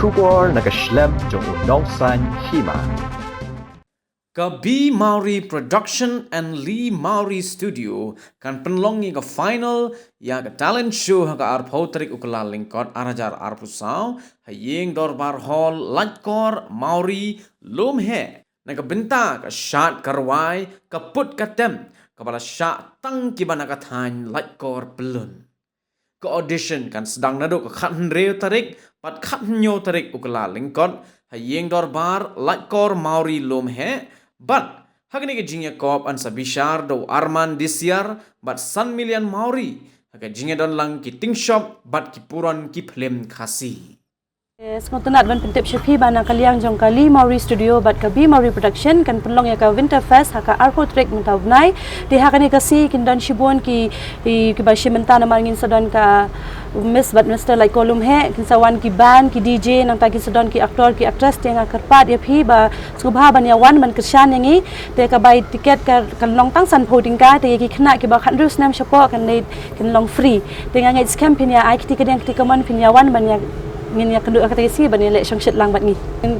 Shubor nakaslem jong udongsan hima. Ka B Maori Production and Lee Maori Studio kan penlongi ke final ya ke talent show ha ka arpotrik ukala lingkot arajar arpusau hayeng dorbar hall lajkor Maori lomhe na ka benta ka shat karwai ka put katem kepala syak tang kibana ka than lajkor belun ke audition kan sedang naduk ke khat reu tarik pat khat nyo tarik ukala lingkot hayeng dorbar lajkor Maori lomhe but hagani ke jingya kop an sabishar do Arman Disyar but san million Maori haga jingya don lang ki ting shop but ki puron ki film khasi. Sekontenat ban pentip syafi bana kaliang jong kali Maori Studio bat ka B Maori Production kan penlong ya ka Winter Fest haka Arpo Trek mentau nai di hakani kasi kindan shibon ki ba shimenta na mangin sadon ka Miss bat Mr like kolum he kin sawan ki band ki DJ nang tagi sadon ki aktor ki aktris tenga kerpat ya phi ba subha ban ya wan man kershan yangi te ka bai tiket ka kan long tang san phoding ka te ki khna ki ba khan rus nam shapo kan nei kan long free tenga ngai scam pin ya ai ki kadang ki kaman pin ya wan ban ya ngin ya kenduk kata isi ban elek syangshit lang bat ngi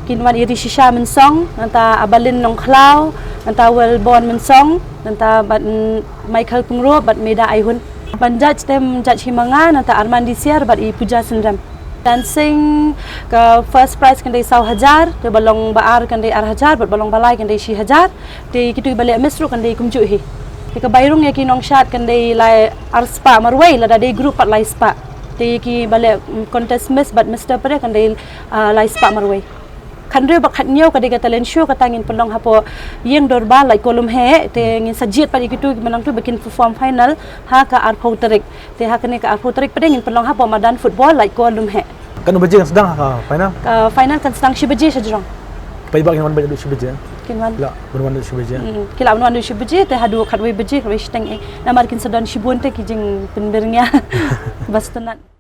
kinwan iri shisha mensong nanta abalin nong khlau nanta welborn mensong nanta bat Michael Pungro bat meda aihun ban judge tem judge himanga nanta Arman Disyar bat I puja sendram dancing ke first prize kan dei 100,000 te balong baar kan dei 1,000 bat balong balai kan dei 1,000 te kitu balik mesru kan dei kumju hi te ke bairung ya ki nong shat kan dei lai arspa marwai la da dei group pat lai spa te ki balik contest miss bat Mr pada kan dei lai spa marwai kan re bak khatnyo ka dei talent show ka tangin pelong hapo yeng dorba lai kolum he te ngin sajit pat ikitu menang tu bikin perform final ha ka arpo tarik te ha kene ka arpo tarik pada ngin pelong hapo madan football lai kolum he kan baje yang sedang ha final final kan sedang shibaje sajrong pai bak yang ban shibaje kinwan la ban shibaje kila ban shibaje te hadu khatwe baje kwe steng e namar kin sadan shibon te ki jing pendernya bastenat